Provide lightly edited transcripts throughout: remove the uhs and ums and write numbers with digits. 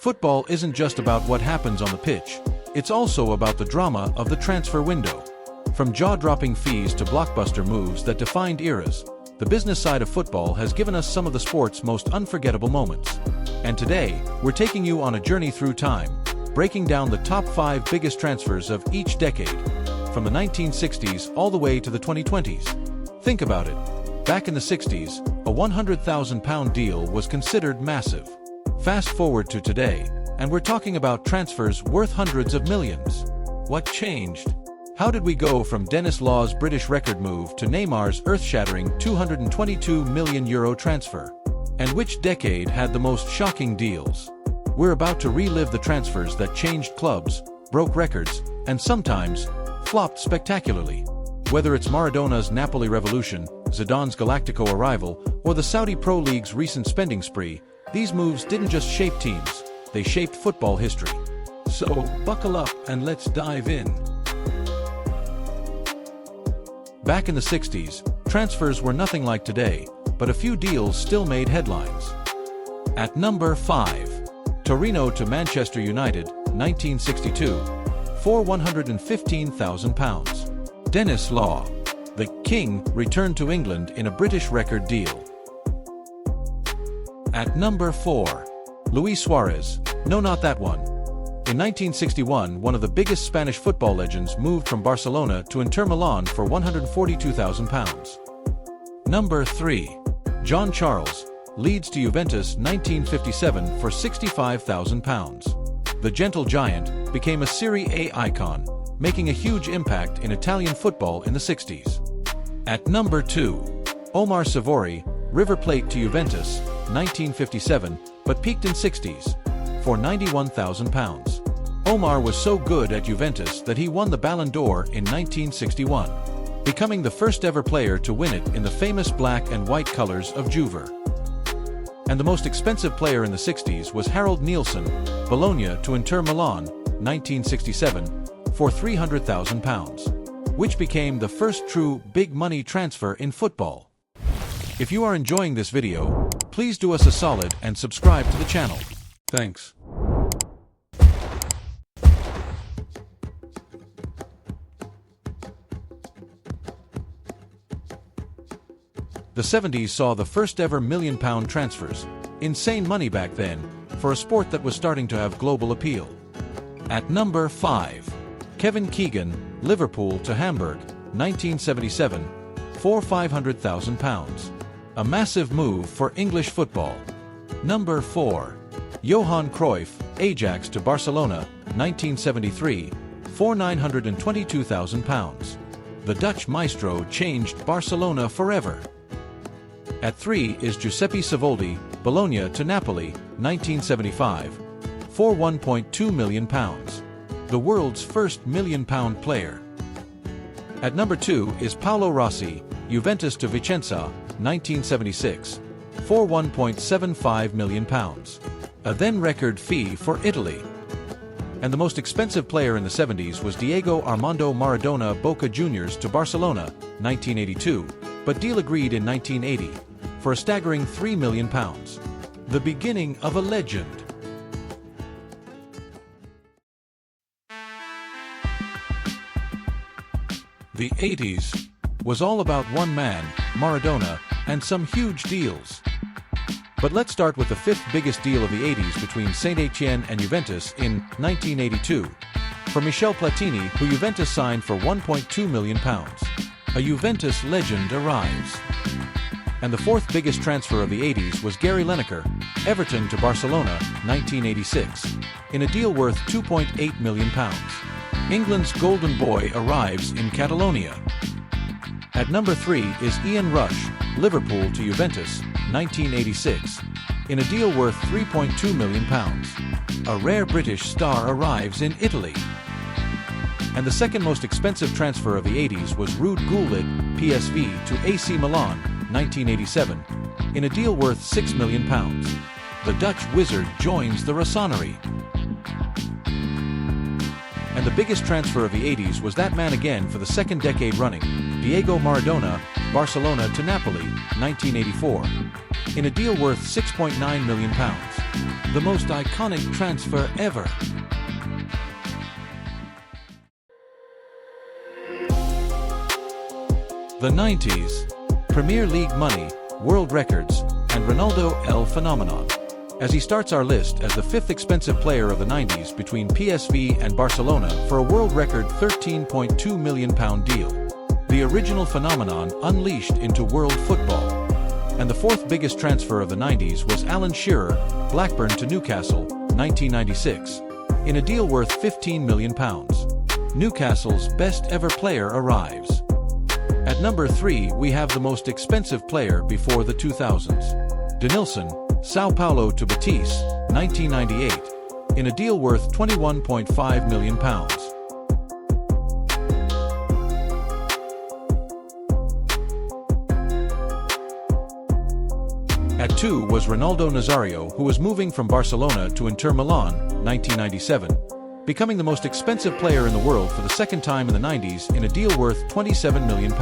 Football isn't just about what happens on the pitch, it's also about the drama of the transfer window. From jaw-dropping fees to blockbuster moves that defined eras, the business side of football has given us some of the sport's most unforgettable moments. And today, we're taking you on a journey through time, breaking down the top 5 biggest transfers of each decade, from the 1960s all the way to the 2020s. Think about it. Back in the 60s, a £100,000 deal was considered massive. Fast forward to today, and we're talking about transfers worth hundreds of millions. What changed? How did we go from Denis Law's British record move to Neymar's earth-shattering €222 million transfer? And which decade had the most shocking deals? We're about to relive the transfers that changed clubs, broke records, and sometimes flopped spectacularly. Whether it's Maradona's Napoli revolution, Zidane's Galácticos arrival, or the Saudi Pro League's recent spending spree, these moves didn't just shape teams, they shaped football history. So, buckle up and let's dive in. Back in the 60s, transfers were nothing like today, but a few deals still made headlines. At number 5, Torino to Manchester United, 1962, for £115,000. Denis Law, the King, returned to England in a British record deal. At number 4, Luis Suarez, no, not that one. In 1961, one of the biggest Spanish football legends moved from Barcelona to Inter Milan for £142,000. Number 3. John Charles, Leeds to Juventus 1957 for £65,000. The gentle giant became a Serie A icon, making a huge impact in Italian football in the 60s. At number 2. Omar Savori, River Plate to Juventus 1957, but peaked in 60s, for £91,000. Omar was so good at Juventus that he won the Ballon d'Or in 1961, becoming the first ever player to win it in the famous black and white colors of Juve. And the most expensive player in the 60s was Harald Nielsen, Bologna to Inter Milan, 1967, for £300,000, which became the first true big money transfer in football. If you are enjoying this video, please do us a solid and subscribe to the channel. Thanks. The 70s saw the first ever £1 million transfers, insane money back then, for a sport that was starting to have global appeal. At number 5, Kevin Keegan, Liverpool to Hamburg, 1977, for £500,000. A massive move for English football. Number 4. Johan Cruyff, Ajax to Barcelona, 1973, for £922,000. The Dutch maestro changed Barcelona forever. At 3 is Giuseppe Savoldi, Bologna to Napoli, 1975, for £1.2 million. The world's first £1 million player. At number 2 is Paolo Rossi, Juventus to Vicenza, 1976, for £1.75 million. A then record fee for Italy. And the most expensive player in the 70s was Diego Armando Maradona Boca Juniors to Barcelona, 1982, but deal agreed in 1980, for a staggering £3 million. The beginning of a legend. The 80s was all about one man, Maradona, and some huge deals. But let's start with the 5th biggest deal of the 80s between Saint-Étienne and Juventus in 1982. For Michel Platini, who Juventus signed for £1.2 million. A Juventus legend arrives. And the 4th biggest transfer of the 80s was Gary Lineker, Everton to Barcelona, 1986, in a deal worth £2.8 million. England's golden boy arrives in Catalonia. At number 3 is Ian Rush, Liverpool to Juventus, 1986, in a deal worth £3.2 million. A rare British star arrives in Italy. And the second most expensive transfer of the 80s was Ruud Gullit, PSV to AC Milan, 1987, in a deal worth £6 million. The Dutch wizard joins the Rossoneri. And the biggest transfer of the 80s was that man again for the second decade running, Diego Maradona, Barcelona to Napoli, 1984. in a deal worth £6.9 million. The most iconic transfer ever. The 90s. Premier League money, world records, and Ronaldo El Phenomenon. As he starts our list as the fifth expensive player of the 90s between PSV and Barcelona for a world record £13.2 million deal. The original phenomenon unleashed into world football. And the fourth biggest transfer of the 90s was Alan Shearer, Blackburn to Newcastle, 1996, in a deal worth £15 million. Newcastle's best ever player arrives. At number 3 we have the most expensive player before the 2000s. Denílson, Sao Paulo to Betis, 1998, in a deal worth £21.5 million. At 2 was Ronaldo Nazario, who was moving from Barcelona to Inter Milan, 1997, becoming the most expensive player in the world for the second time in the 90s in a deal worth £27 million.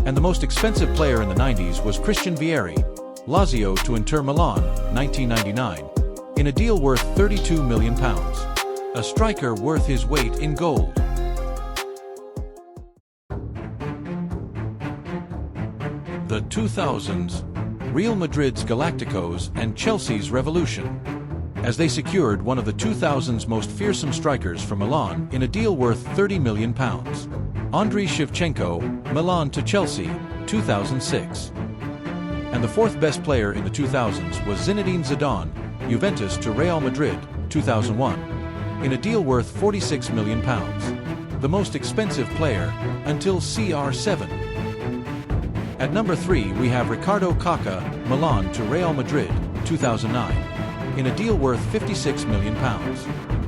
And the most expensive player in the 90s was Christian Vieri, Lazio to Inter Milan, 1999, in a deal worth £32 million. A striker worth his weight in gold. The 2000s. Real Madrid's Galácticos and Chelsea's revolution, as they secured one of the 2000's most fearsome strikers from Milan in a deal worth £30 million. Andriy Shevchenko, Milan to Chelsea, 2006. And the fourth best player in the 2000s was Zinedine Zidane, Juventus to Real Madrid, 2001, in a deal worth £46 million. The most expensive player until CR7. At number 3 we have Ricardo Kaká, Milan to Real Madrid, 2009, in a deal worth £56 million.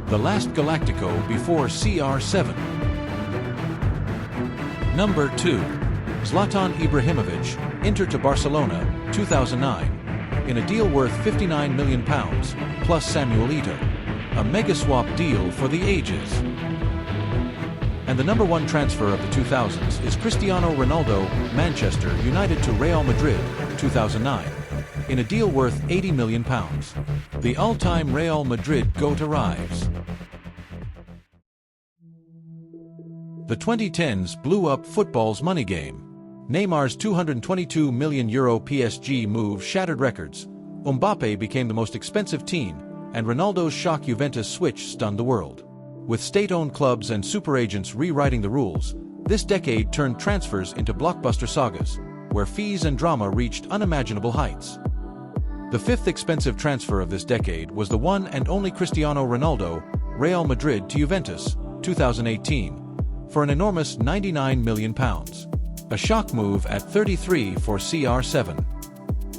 The last Galáctico before CR7. Number 2. Zlatan Ibrahimovic, Inter to Barcelona, 2009, in a deal worth £59 million, plus Samuel Eto'o. A mega swap deal for the ages. And the number 1 transfer of the 2000s is Cristiano Ronaldo, Manchester United to Real Madrid, 2009, in a deal worth £80 million. The all-time Real Madrid GOAT arrives. The 2010s blew up football's money game. Neymar's €222 million PSG move shattered records, Mbappe became the most expensive teen, and Ronaldo's shock Juventus switch stunned the world. With state-owned clubs and super agents rewriting the rules, this decade turned transfers into blockbuster sagas, where fees and drama reached unimaginable heights. The fifth expensive transfer of this decade was the one and only Cristiano Ronaldo, Real Madrid to Juventus, 2018, for an enormous £99 million. A shock move at 33 for CR7.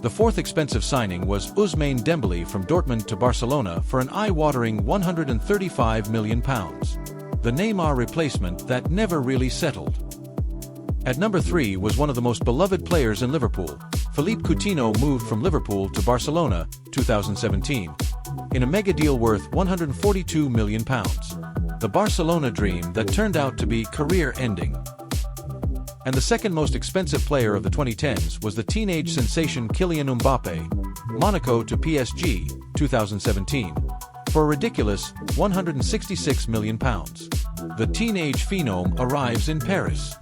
The fourth expensive signing was Ousmane Dembélé from Dortmund to Barcelona for an eye-watering £135 million. The Neymar replacement that never really settled. At number 3 was one of the most beloved players in Liverpool. Philippe Coutinho moved from Liverpool to Barcelona, 2017, in a mega deal worth £142 million. The Barcelona dream that turned out to be career-ending. And the second most expensive player of the 2010s was the teenage sensation Kylian Mbappé, Monaco to PSG, 2017, for a ridiculous £166 million. The teenage phenom arrives in Paris.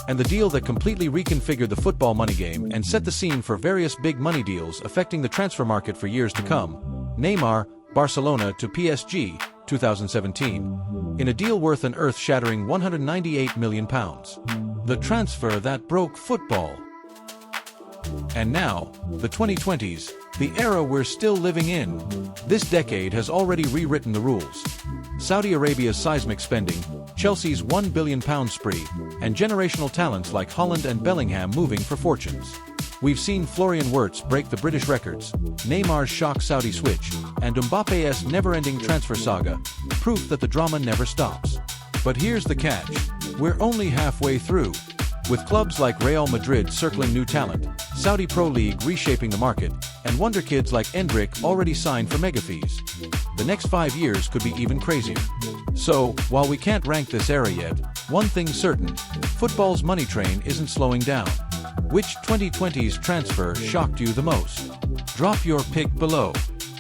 And the deal that completely reconfigured the football money game and set the scene for various big money deals affecting the transfer market for years to come, Neymar, Barcelona to PSG, 2017, in a deal worth an earth-shattering £198 million. The transfer that broke football. And now, the 2020s, the era we're still living in. This decade has already rewritten the rules. Saudi Arabia's seismic spending, Chelsea's £1 billion spree, and generational talents like Haaland and Bellingham moving for fortunes. We've seen Florian Wirtz break the British records, Neymar's shock Saudi switch, and Mbappe's never-ending transfer saga, proof that the drama never stops. But here's the catch. We're only halfway through. With clubs like Real Madrid circling new talent, Saudi Pro League reshaping the market, and wonder kids like Endrick already signed for mega fees. The next 5 years could be even crazier. So, while we can't rank this era yet, one thing's certain, football's money train isn't slowing down. Which 2020's transfer shocked you the most? Drop your pick below.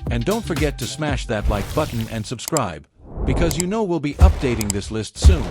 And don't forget to smash that like button and subscribe, because you know we'll be updating this list soon.